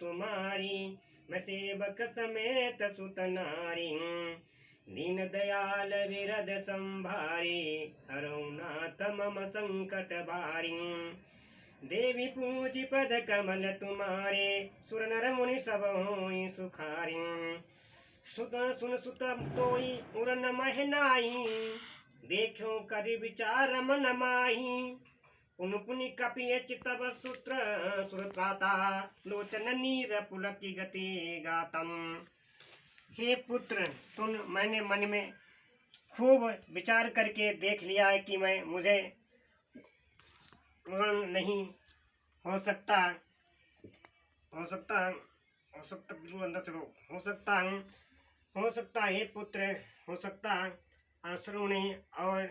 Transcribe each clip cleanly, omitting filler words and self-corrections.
तुम्हारी, मैं सेवक समेत सुत नारी। दीन दयाल विरद संभारी, हरौ नाथ मम संकट भारी। देवी पूजी पद कमल तुम्हारे, सुर नर मुनि सब होई सुखारी। सुत सुन सुत तोई उरन मह नाई, देखो करि विचार मन माही। पुन पुनि कपि चितव सूत्र सुरत्राता, लोचन नीर पुलकी गति गातम। हे पुत्र सुन, मैंने मन में खूब विचार करके देख लिया है कि मुझे नहीं हो सकता बिल्कुल अंदर से हो सकता हे पुत्र, हो सकता आश्रम नहीं। और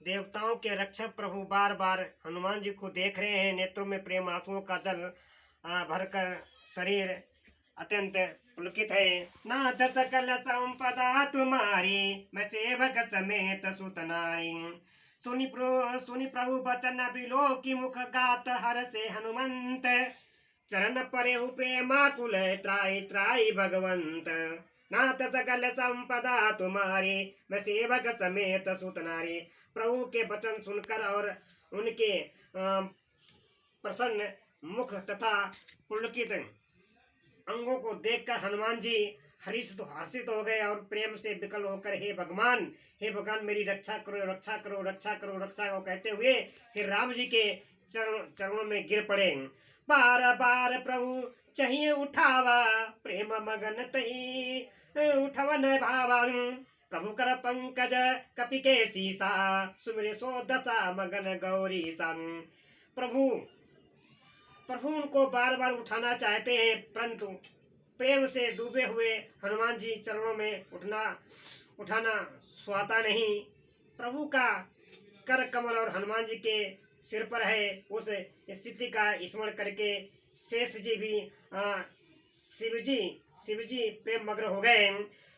देवताओं के रक्षक प्रभु बार बार हनुमान जी को देख रहे हैं, नेत्रों में प्रेम आंसुओं का जल भरकर शरीर अत्यंत पुलकित है। नाथ सकल संपदा तुम्हारी, मैं सेवक समेत सुत नारी। सुनि प्रभु बचन बिलो की मुख गात, हर से हनुमंत चरण परेहु प्रेमाकुल, त्राहि त्राहि भगवंत। नाथ सकल संपदा तुम्हारी, मैं सेवक समेत सुत नारी। प्रभु के वचन सुनकर और उनके प्रसन्न मुख तथा पुलकित अंगों को देखकर हनुमान जी हर्षित हो गए और प्रेम से विकल होकर हे भगवान मेरी रक्षा करो रक्षा करो रक्षा करो रक्षा करो कहते हुए श्री राम जी के चरणों में गिर पड़े। बार बार प्रभु चाहिए उठावा, प्रेम मगन तही उठवन भावा। प्रभु कर पंकज कपि के सीसा, सुमिरे सो दशा मगन गौरी संग। प्रभु उनको बार बार उठाना चाहते हैं, परंतु प्रेम से डूबे हुए हनुमान जी चरणों में उठाना स्वाता नहीं। प्रभु का कर कमल और हनुमान जी के सिर पर है, उस स्थिति का स्मरण करके शेष जी भी शिव जी प्रेम मग्न हो गए।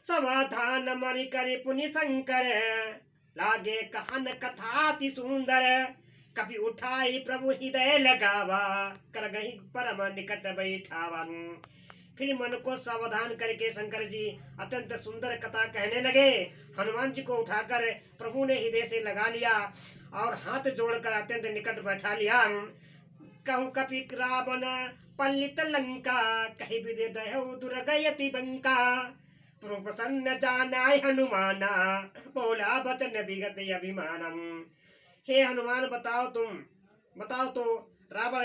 समाधान मरि करे पुनि शंकर, लागे कहन कथा अति सुंदर। कभी उठाई प्रभु हृदय लगावा, कर गही परम निकट बैठावा। फिर मन को सावधान करके शंकर जी अत्यंत सुंदर कथा कहने लगे। हनुमान जी को उठाकर प्रभु ने हृदय से लगा लिया और हाथ जोड़कर अत्यंत निकट बैठा लिया। कहूँ कपि रावण पल्लित लंका, कही विदे दयो दुर्गयति बंका। प्रभु प्रसन्न जानाय हनुमाना, बोला वचन विगत अभिमानम। हे हनुमान बताओ तो रावण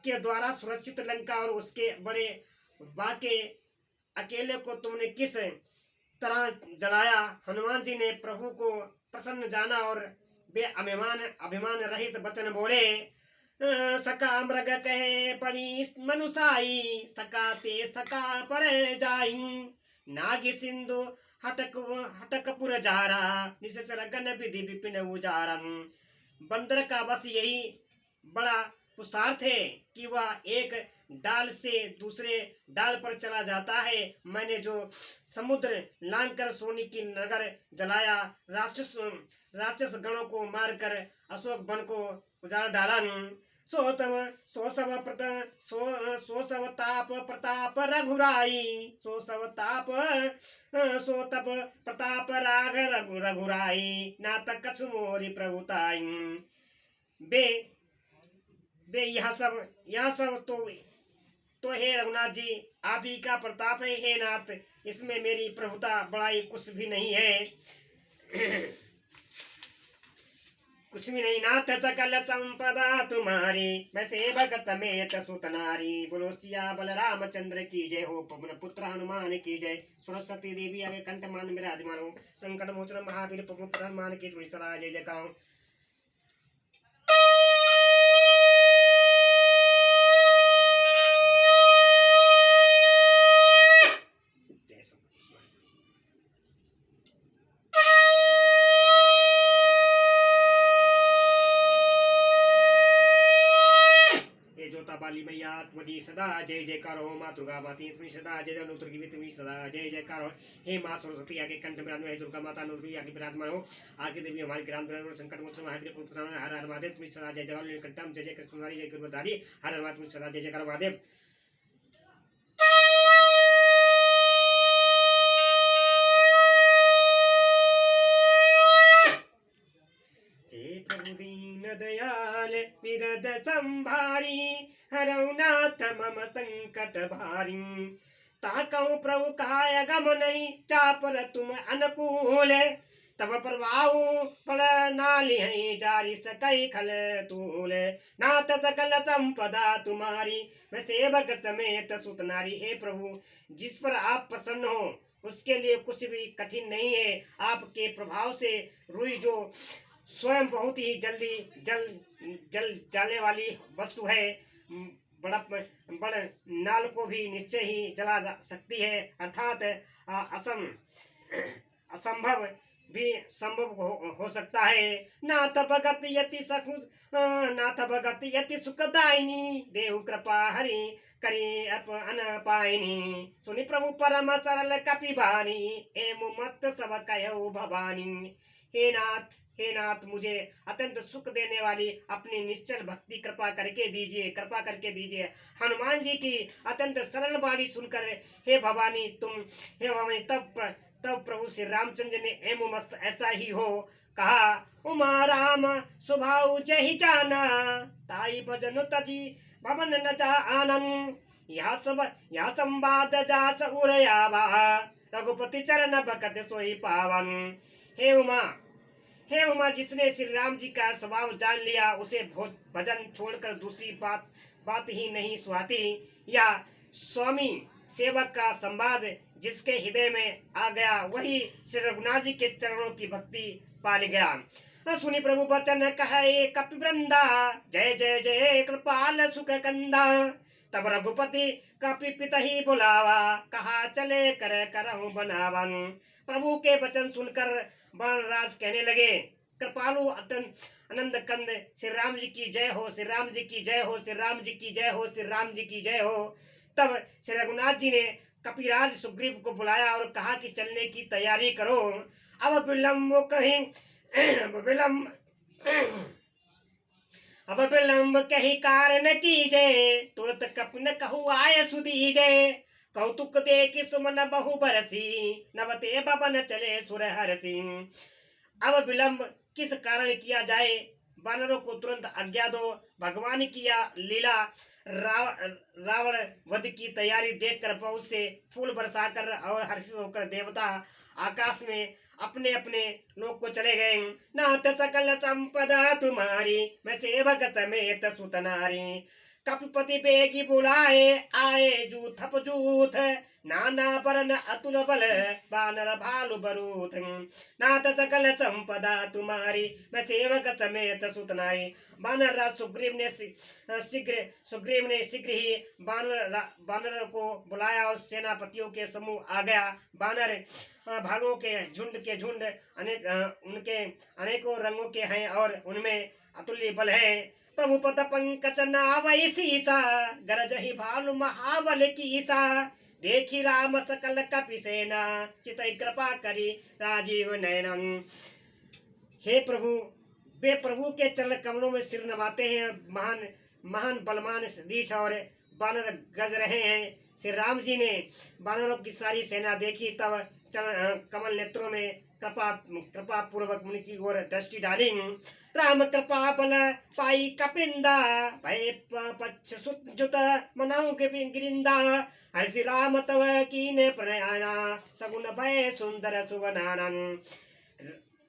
के द्वारा सुरक्षित लंका और उसके बड़े बाके अकेले को तुमने किस तरह जलाया। हनुमान जी ने प्रभु को प्रसन्न जाना और वे अभिमान रहित वचन बोले। सका मृग कहे पड़ी मनुसाई, सका ते सका पर जाई। नागी सिंधु हटकपुर जारा, निशाचर गण विधि विपिन उजारा। बंदर का बस यही बड़ा पुरुषार्थ है कि वह एक डाल से दूसरे डाल पर चला जाता है। मैंने जो समुद्र लांघकर सोने की नगर जलाया, राक्षस गणों को मारकर अशोक वन को उजाड़ डाला। सो सब ताप प्रताप रघुराई, सो तप प्रताप राग रघुराई। ना तक कछु मोरी प्रभुताई। बे यह सब तो हे रघुनाथ जी आप ही का प्रताप है। हे नाथ, इसमें मेरी प्रभुता बड़ाई कुछ भी नहीं है। कुछ भी नहीं। नाथ सकल संपदा तुम्हारी, मैं सेवक समेत सुत नारी। बोलो सिया बल रामचंद्र की जय हो, पवन पुत्र हनुमान की जय। सरस्वती देवी आगे कंठ मान विराजमान हो, संकट मोचन महावीर पवन पुत्र हनुमान की तुम्हें सदा जय जयकार। बाली मैया तुम्हारी सदा जय जयकार हो। माँ दुर्गा माती तुम्हें सदा जय जय। दुर्गी भी तुम्हें सदा जय जयकार हो। हे माँ सरस्वती आगे कंठ विराजमान है, दुर्गा माता नौदुर्गी आगे विराजमान हो। आगे देवी हमारे ग्राम विराजमान संकट मोचन महावीर पुत्र हर हर महादेव तुम्हें सदा जय जय। नीलकंठम जय जय कृष्णधारी जय गुरुधारी हर हर महादेव तुम्हें सदा जय जयकार महादेव। बिरद संभारी हरऊ नाथ मम संकट भारी ताकऊ प्रभु कहाय गम नहीं चापर तुम अनुकूल तब प्रभाव पड़ नाली जारी सकई खल तूल नाथ सकल संपदा तुम्हारी मैं सेवक समेत सुत नारी। हे प्रभु जिस पर आप प्रसन्न हो उसके लिए कुछ भी कठिन नहीं है। आपके प्रभाव से रुई जो स्वयं बहुत ही जल्दी जल जाने वाली वस्तु है, बड़ नाल को भी निश्चय ही जला सकती है, अर्थात असंभव भी संभव हो सकता है। नाथ भगत यति सुखदायिनी देव कृपा हरि करी अपन पायनी सुनि प्रभु परम सरल कपि भानी ए मुमत सब कहो भवानी। हे नाथ मुझे अत्यंत सुख देने वाली अपनी निश्चल भक्ति कृपा करके दीजिए। हनुमान जी की अत्यंत सरल वाणी सुनकर हे भवानी तब प्रभु श्री रामचंद्र ने एम मस्त ऐसा ही हो कहा। उमा राम स्वभाव जहि जाना ताई भजन तजी भवन न जा आनंद यह संवाद जास उरयावा रघुपति चरण भगत सोई पावन। हे उमा जिसने श्री राम जी का स्वभाव जान लिया उसे भजन छोड़कर दूसरी बात ही नहीं सुहाती। या स्वामी सेवक का संवाद जिसके हृदय में आ गया वही श्री रघुनाथ जी के चरणों की भक्ति पा गया। सुनी प्रभु वचन कहे कपि वृंदा जय जय जय कृपाल सुख कंदा तब रघुपति कपि पिता ही बुलावा कहा चले कर करहु बनावन। प्रभु के वचन सुनकर बाणराज कहने लगे कृपालु अत्यंत आनंद कंद श्री राम जी की जय हो, श्री राम जी की जय हो, श्री राम जी की जय हो, श्री राम जी की जय हो। तब श्री रघुनाथ जी ने कपिराज सुग्रीव को बुलाया और कहा कि चलने की तैयारी करो। अब विलंब कही कारण कीजे तुरंत कपिन कहु आय सुदीजे कौतुक देखि सुमन बहु बरसी नवते बबन चले सुर हरसी। अब विलंब किस कारण किया जाए, वानरों को तुरंत आज्ञा दो। भगवान की यह लीला रावण वध की तैयारी देखकर बहुत से फूल बरसाकर और हर्षित होकर देवता आकाश में अपने अपने लोक को चले गए। नाथ सकल संपदा तुम्हारी मैं सेवक समेत सुत नारी कपिपति बेगी बुलाए आए जूथ जूथ नाना वरण अतुल बल बानर भालु बरूथ नाथ सकल संपदा तुम्हारी मैं सेवक समेत सुत नारी। बानर राज सुग्रीव ने शीघ्र ही बानर को बुलाया और सेनापतियों के समूह आ गया। बानर भालुओं के झुंड उनके अनेकों रंगों के हैं और उनमें अतुल्य बल है। प्रभु पद पंकज नावै सीसा गरज ही भालु महाबल कीसा देखी राम सकल कपि सेना चितई कृपा करी राजीव नयनम। हे प्रभु वे प्रभु के चरण कमलों में सिर नवाते हैं। महान बलवान रीछ और बानर गज रहे हैं। श्री राम जी ने बानरों की सारी सेना देखी तब कमल नेत्रों में कृपा पूर्वक मुनि की ओर दृष्टि डाली। राम कृपा बल पाई कपिंदा भय पक्ष सुत जुत मनाऊ गिरिंदा हर्षि राम तव कीने प्रयाना सगुन भय सुंदर सुवनानन।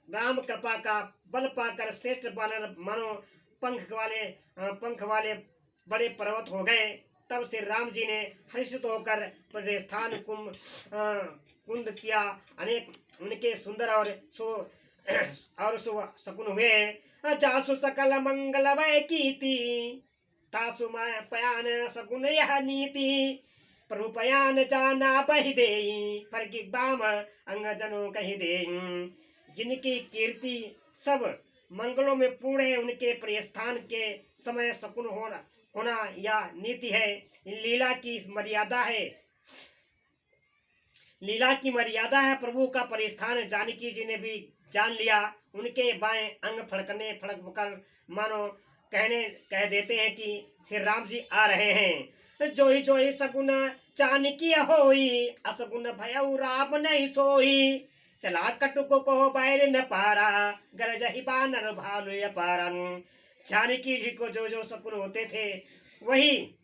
राम कृपा का बल पाकर श्रेष्ठ बानर मानो पंख वाले बड़े पर्वत हो गए। तब से राम जी ने हर्षित होकर प्रस्थान कुंद किया। अनेक उनके सुंदर और शुभ शकुन हुए। जासु सकल मंगल वै कीति तासु पयान सगुन यह नीति प्रभु पयान जाना बहि देई पर की बाम अंग जनो कहि देई। जिनकी कीर्ति सब मंगलों में पूर्ण है उनके प्रस्थान के समय शकुन होना या नीति है। लीला की मर्यादा है। प्रभु का परिस्थान जानकी जी ने भी जान लिया। उनके बाएं अंग फड़क कर मानो कह देते हैं कि श्री राम जी आ रहे हैं। जोही सगुन जानकी होई असगुन भयउ राम नहीं सोई चला कटुक को बैर न पारा गरजहि बानर भालु अपारन। जानकी जी को जो जो सपने होते थे वही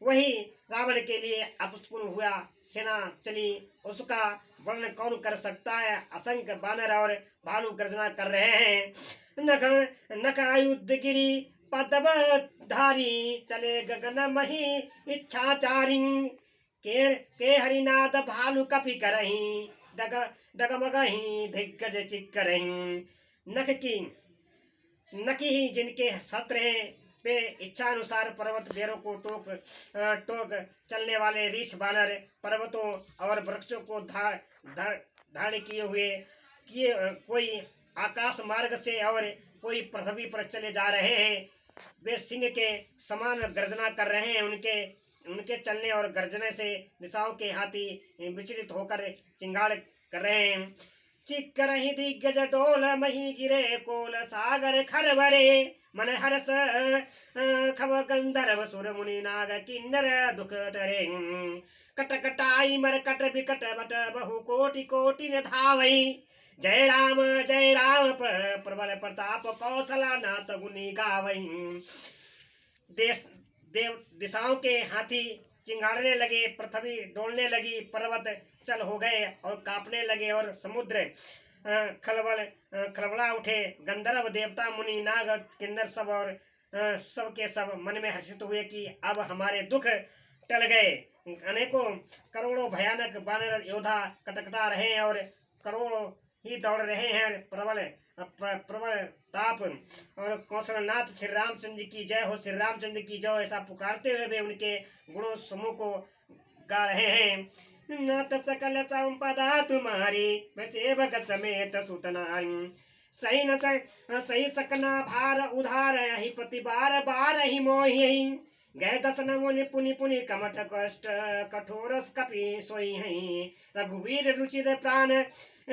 वही रावण के लिए अपस्फुन हुआ। सेना चली, उसका वर्णन कौन कर सकता है। असंख्य बानर और भालू गर्जना कर रहे हैं। नख नख आयुध गिरी पदव धारी, चले गगन मही इच्छाचारी, के हरिनाद भालु कपि करही, डग डगमगही दिग्गज चिक्करही। नख की नकी ही जिनके शस्त्र हैं, वे इच्छानुसार पर्वत बेरों को टोक चलने वाले रीछ बानर पर्वतों और वृक्षों को धारण किए कोई आकाश मार्ग से और कोई पृथ्वी पर चले जा रहे हैं। वे सिंह के समान गर्जना कर रहे हैं। उनके उनके चलने और गर्जने से दिशाओं के हाथी विचलित होकर चिंगाड़ कर रहे हैं। चिक रही दिग्गज डोल मही गिरे कोल सागर खरवरे, मन हरस खव गंधर्व सुर मुनि नाग किन्नर दुख टरे। कटकटाई मर कट बिकट बट बहु कोटि कोटि न धावई, जय राम प्रबल प्रताप कौशला नाथ गुनी गावई। देश देव दिशाओं के हाथी चिंगाड़ने लगे, पृथ्वी डोलने लगी, पर्वत चल हो गए और कांपने लगे और समुद्र खलबला उठे। गंधर्व देवता मुनि नाग किन्नर सब और सब के सब मन में हर्षित हुए कि अब हमारे दुख टल गए। अनेकों करोड़ों भयानक बानर योद्धा कटकटा रहे हैं और करोड़ों ही दौड़ रहे हैं। प्रबल ताप और कौशलनाथ श्री रामचंद्र की जय हो, श्री रामचंद्र की जय, ऐसा पुकारते हुए वे उनके गुणों समूह को गा रहे हैं। नाथ सकल संपदा तुम्हारी, मैं सेवक समेत सुतनारी, सही न सही सकना भार उधार, ही पति बार बार ही मोहि, गए दसन मुनि पुनि पुनि कमठ कष्ट, कठोर कपि सोई है। रघुवीर रुचिर प्राण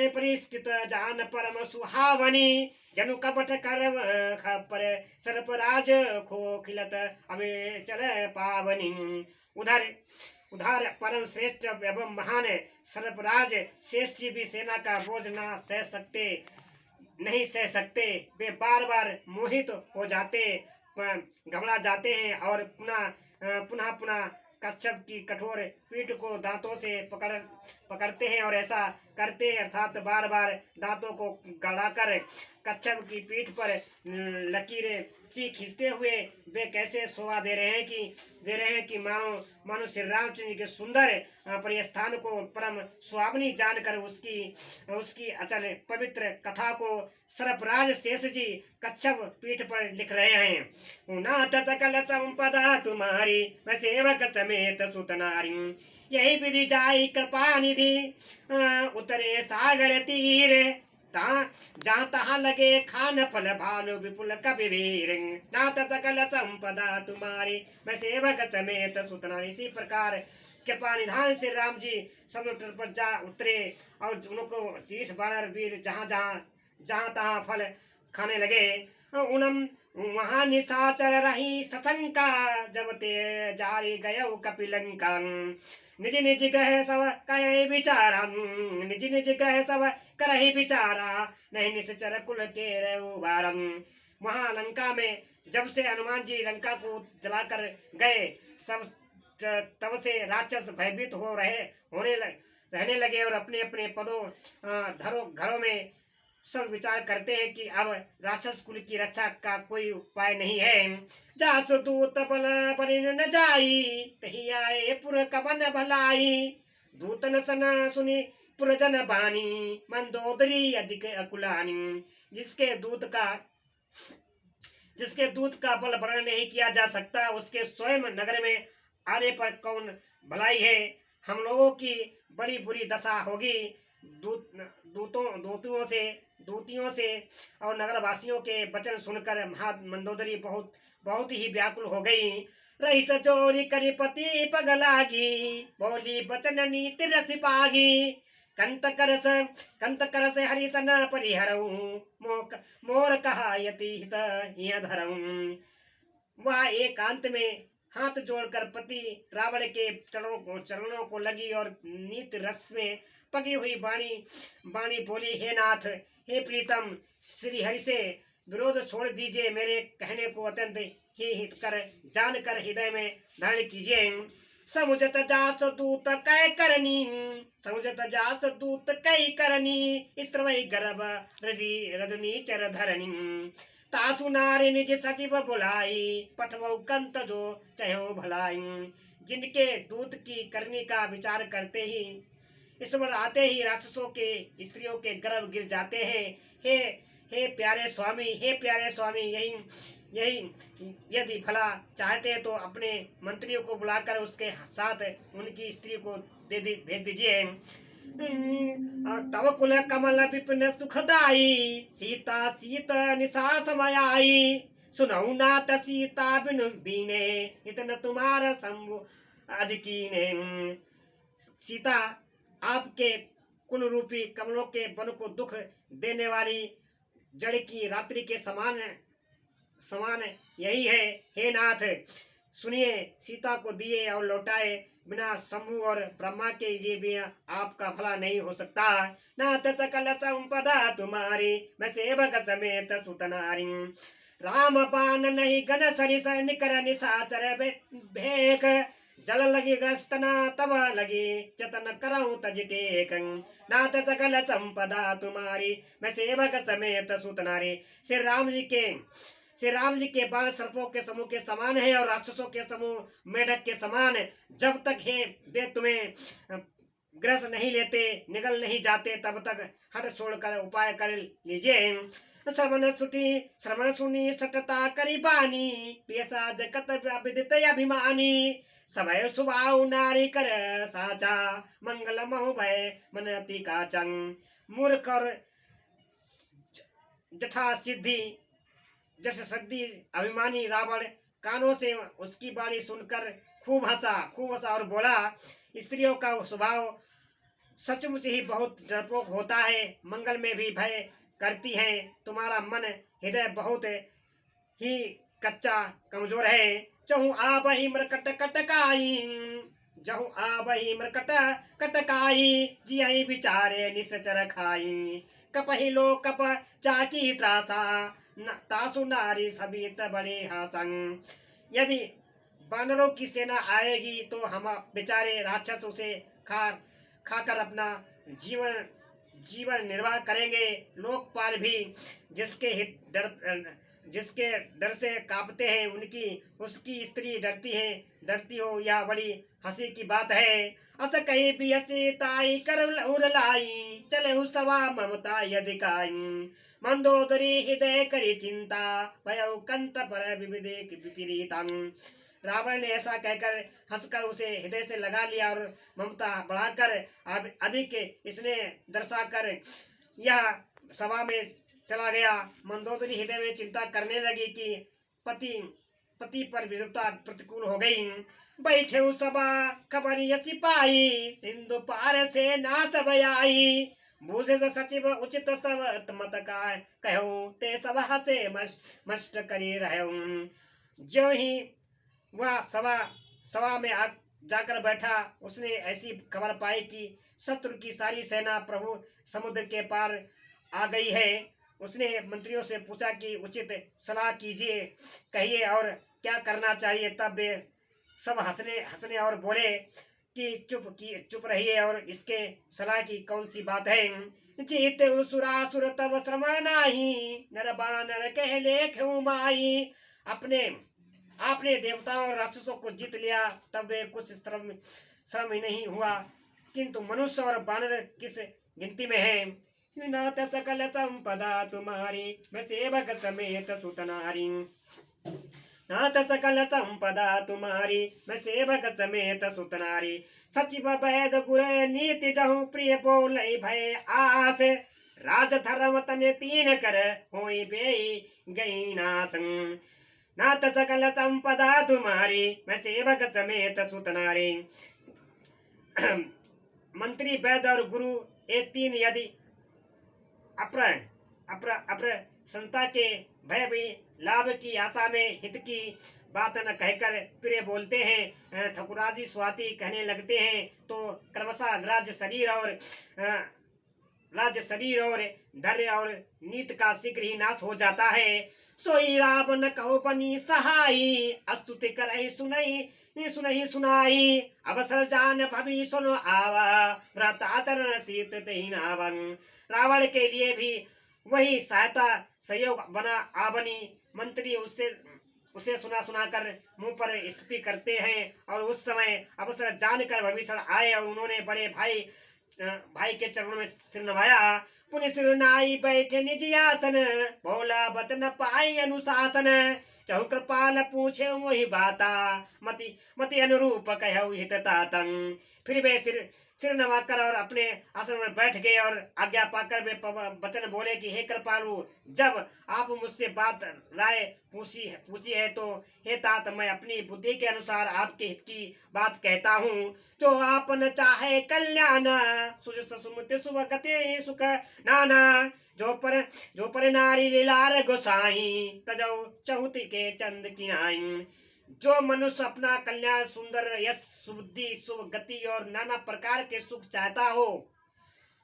परिस्थित जान परम सुहावनी, जनु कपट कर खपर सर्पराज खो खिलत अबे चल पावनी। उधर परम श्रेष्ठ एवं महान सर्पराज शेष भी सेना का बोझ नहीं सह सकते। वे बार बार मोहित हो जाते, घबरा जाते हैं और पुनः कच्छप की कठोर पीठ को दांतों से पकड़ते हैं और ऐसा करते हैं, अर्थात बार बार दांतों को गड़ाकर कच्छप की पीठ पर लकीरें सी खींचते हुए वे कैसे शोभा दे रहे हैं कि मानो श्री रामचंद्र के सुंदर परिस्थान को परम सुहावनी जानकर उसकी अचल पवित्र कथा को सर्पराज शेष जी कच्छप पीठ पर लिख रहे हैं। नाथ सकल संपदा तुम्हारी, मैं सेवक समेत सुतनारी, यही विधि जाई कृपा निधि, उतरे सागर तीर, जहाँ तहाँ लगे खान फल भालु विपुल कवि वीर। नाथ सकल संपदा तुम्हारी, मैं सेवक समेत सुतनारी। इसी प्रकार कृपा निधान श्री राम जी समुद्र पर जा उतरे और उनको 30 बानर वीर जहाँ तहाँ फल खाने लगे। उनम वहाँ निशाचर रही सशंका, जब ते जारी गय कपिलंका, निज निज ग्रह सब कहे विचारा, निज निज ग्रह सब करहि विचारा, नहीं निश्चर कुल के रघुबारन। वहाँ लंका में जब से हनुमान जी लंका को जलाकर गए, सब तब से राक्षस भयभीत रहने लगे और अपने अपने पदों घरों में सब विचार करते हैं कि अब राक्षस कुल की रक्षा का कोई उपाय नहीं है। जासु दूत बल परिन न जाई, तही आए पुर कवन भलाई, दूतन सना सुनी पुरजन बानी, मंदोदरी अधिक अकुलानी। जिसके दूत का बल वर्णन नहीं किया जा सकता, उसके स्वयं नगर में आने पर कौन भलाई है। हम लोगों की बड़ी बुरी दशा होगी। दूतियों से और नगरवासियों के वचन सुनकर मंदोदरी बहुत ही व्याकुल हो गई। रही सजोरी करिपति पगलागी, बोली बचन नीति रस पागी, कंत करस हरिसन परिहरऊ, मोर कहा यति हित धरऊ। वह एकांत में हाथ जोड़कर पति रावण के चरणों को लगी और नीत रस में पकी हुई बाणी बोली, हे नाथ, हे प्रीतम, श्री हरि से विरोध छोड़ दीजिए, मेरे कहने को अत्यंत ही हित कर जान कर हृदय में धारण कीजिए। समुझत जास दूत कै करनी, समुझत जास दूत कै करनी, स्त्रवै गर्भ रजनी चर धरनी। तासु नारी निज सचिव बुलाई, पठवौ कंत जो चहो भलाई। जिनके दूत की करनी का विचार करते ही, ईश्वर आते ही राक्षसों के स्त्रियों के गर्भ गिर जाते हैं। हे प्यारे स्वामी, हे प्यारे स्वामी, यही यही यदि भला चाहते हैं तो अपने मंत्रियों को बुलाकर उसके साथ उनकी स्त्री को भेज दीजिए। तव कुल कमल विपिन सुखदाई, सीता सीता निशा समय आई। सुनऊ नाथ सीता बिनु दीने, इतन तुम्हारा शंभु आज कीने। सीता आपके कुल रूपी कमलों के वन को दुख देने वाली जड़ की रात्रि के समान यही है। हे नाथ, सुनिए, सीता को दिए और लौटाए बिना शंभु और ब्रह्मा के लिए भी आपका भला नहीं हो सकता। नाथ सकल संपदा तुम्हारी, मैं सेवक समेत सुतनारी। राम बाण नहीं गन सरिस, निकर निशाचर भेक। जल लगी ग्रस्तना तब लगी, जतन करऊं तज टेक। नाथ सकल संपदा तुम्हारी, मैं सेवक समेत सुतनारी। श्री राम जी के बाण सर्पों के समूह के समान है और राक्षसों के समूह मेढक के समान। जब तक हे वे तुम्हें ग्रस नहीं लेते, निगल नहीं जाते, तब तक हट छोड़कर उपाय कर लीजिए। श्रवण सुनी सटता करी बानी, पेशा जगत विदित अभिमानी। समय सुभाव नारी कर साचा, मंगल महु भय मन अति काचन। मूर्ख और जठा सिद्धि जस सद्दी अभिमानी रावण कानों से उसकी बाणी सुनकर खूब हंसा और बोला, स्त्रियों का स्वभाव सचमुच ही बहुत डरपोक होता है, मंगल में भी भय करती हैं। तुम्हारा मन हृदय बहुत ही कच्चा कमजोर है। चहु आ बही मरकट कटकाई, जहु आ बही मरकट कटकाई। जियहि विचारे निश्चर खाई, कपहि लो कप चाकी त्रासा। तासु नारी सबित बड़े हासन। यदि बानरों की सेना आएगी तो हम बेचारे राक्षस उसे खाकर अपना जीवन निर्वाह करेंगे। लोकपाल भी जिसके डर से कांपते हैं, उसकी स्त्री डरती हो, यह बड़ी हंसी की बात है। अस कहीं भी हसी ताई कर उरलाई, चले उस सवा ममता यदिकाई। मंदोदरी हृदय करी चिंता, भयउ कंत पर विपरीतम। रावण ने ऐसा कहकर हंसकर उसे हृदय से लगा लिया और ममता बढ़ाकर अधिक इसने दर्शाकर यह सभा में चला गया। मंदोदरी हृदय में चिंता करने लगी कि पति पर विद्वता प्रतिकूल हो गई। बैठे उस सभा खबर यसी पाई, सिंधु पार से नाश भयाई। भूषित सचिव उचित सब मत का कहूं, ते सब हसे मस्त करी रहूं। जो ही वह सभा में जाकर बैठा, उसने ऐसी खबर पाई कि शत्रु की सारी सेना प्रभु समुद्र के पार आ गई है। उसने मंत्रियों से पूछा कि उचित सलाह कीजिए, कहिए और क्या करना चाहिए। तब वे सब हंसने और बोले कि चुप रहिए और इसके सलाह की कौन सी बात है। जीत सुरासुर तब श्रम नाही, नर बानर कह लेख माई। आपने देवताओं और राक्षसों को जीत लिया, तब वे कुछ श्रम ही नहीं हुआ, किंतु मनुष्य और बानर किस गिनती में है। नाथ सकल संपदा तुम्हारी, मैं सेवक समेत सुतनारी। नाथ सकल संपदा तुम्हारी, मैं सेवक समेत सुतनारी। सचिव वैद गुर नीति जहु, प्रिय बोल भय आस। राज धर्म तने तीन कर, होई बेई गई नासन। नाथ सकल संपदा तुम्हारी, मैं सेवक समेत सुतनारी। मंत्री वैद और गुरु ये तीन यदि अप्र संता के भय भी लाभ की आशा में हित की बात न कहकर प्रिय बोलते हैं, ठकुराजी स्वाति कहने लगते हैं, तो क्रमशः अग्राज शरीर और राज्य शरीर और धैर्य और नीत का शीघ्र ही नाश हो जाता है। सोई रावण कहो बनी सहाई, अस्तुति करहि सुनहि सुनहि सुनाई। अवसर जान भवि सुनो आवा, व्रताचरण सीत तहि नावन। रावण के लिए भी वही सहायता सहयोग बना। आवनी मंत्री उससे उसे सुना सुना कर मुंह पर स्तुति करते हैं। और उस समय अवसर जानकर भविष्य आए और उन्होंने बड़े भाई के चरणों में सिर नवाया। पुनि सिर नाई बैठे निज आसन, बोला बचन पाई अनुशासन। चहु कृपाल पूछे मोहि बाता, मति मति अनुरूप कहु हित तातन। फिर वे सिर नवाकर और अपने आसन में बैठ गए और आज्ञा पाकर वे वचन बोले कि हे कृपालु, जब आप मुझसे बात राय पूछी है तो हे तात, मैं अपनी बुद्धि के अनुसार आपके हित की बात कहता हूँ। जो आपन चाहे कल्याण, सुजस सुमति शुभ गति सुख नाना। जो पर नारी लीलार गोसाई, तजौ चहुति के चंद किनाई। जो मनुष्य अपना कल्याण, सुंदर यश, सुबुद्धि, शुभ गति और नाना प्रकार के सुख चाहता हो,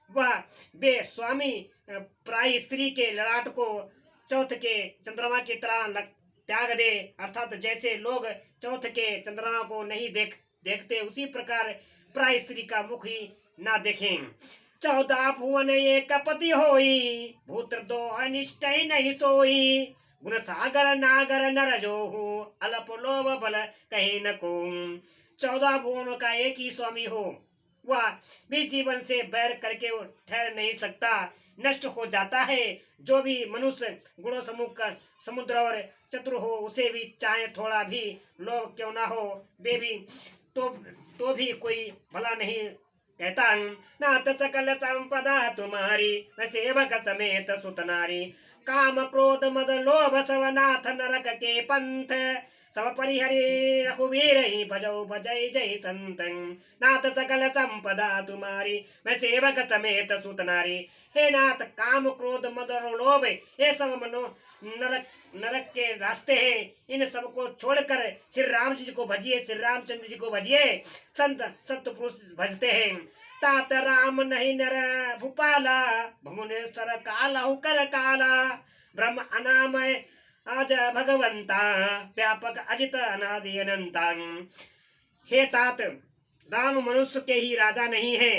वह वे स्वामी प्राय स्त्री के ललाट को चौथ के चंद्रमा की तरह त्याग दे। अर्थात जैसे लोग चौथ के चंद्रमा को नहीं देखते, उसी प्रकार प्राय स्त्री का मुख ही ना देखें। 14 भुवन एक पति होई, भूत्र दो अनिष्ट नहीं सोई। गुण सागर नागर नर जो हो, अल्प लोभ बल कहे न को। 14 भुवनों का एक ही स्वामी हो, वह भी जीवन से बैर करके ठहर नहीं सकता, नष्ट हो जाता है। जो भी मनुष्य गुणों समुद्र और चतुर हो, उसे भी चाहे थोड़ा भी लोभ क्यों ना हो, वे भी तो भी कोई भला नहीं कहता। नाथ सकल संपदा तुम्हारी, न सेवक समेत सुत नारी। काम क्रोध मद लोभ सब नाथ नरक के पंथ, सब परिहरे रघुवीर ही भजौ भजय जय संतन। नाथ सकल संपदा तुम्हारी, मैं सेवक समेत सुत नारी। हे नाथ, काम क्रोध मद और लोभ ये सब नरक के रास्ते हैं। इन सब को छोड़कर श्री राम जी को भजिए, श्री रामचंद्र जी को भजिए। संत सत्य पुरुष भजते हैं। तात राम नहीं नर भूपाला, भुवनेश्वर काला कर काला। ब्रह्म अनामय आज भगवंता, व्यापक अजित अनादि अनंता। हे तात, राम मनुष्य के ही राजा नहीं है।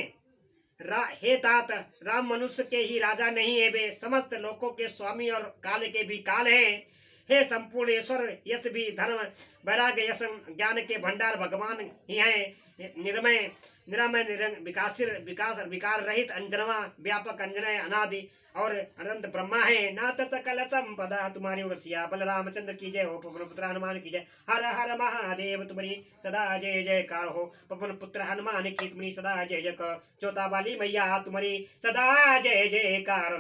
हे तात, राम मनुष्य के ही राजा नहीं है, वे समस्त लोकों के स्वामी और काल के भी काल हैं। हे संपूर्ण ईश्वर, यश भी धर्म वैराग्य यश ज्ञान के भंडार भगवान ही हैं। निरामय विकार रहित अंजनवा, व्यापक अंजनय अनादि और अनंत ब्रह्मा है। नाथ सकल संपदा तुम्हारी उड़सिया, बलरामचंद्र की जय हो, पवन पुत्र हनुमान की जय। हर हर महादेव तुम्हारी सदा जय जयकार हो, पवन पुत्र हनुमान की तुम्हारी सदा जय जयकार। चौथा वाली मैया तुम्हारी सदा जय जयकार।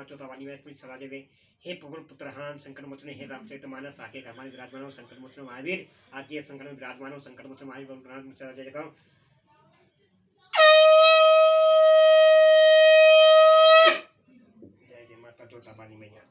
चौथा वाली में सदा जय दे। हे पवन पुत्र हनुमान संकट मोचन, हे रामचरित मानस आके हमारे विराजमान हो, संकट मोचन महावीर आके संकट में विराजमान हो, संकट मोचन महावीर सदा जय करो। जय जय माता चौथा वाली मैया।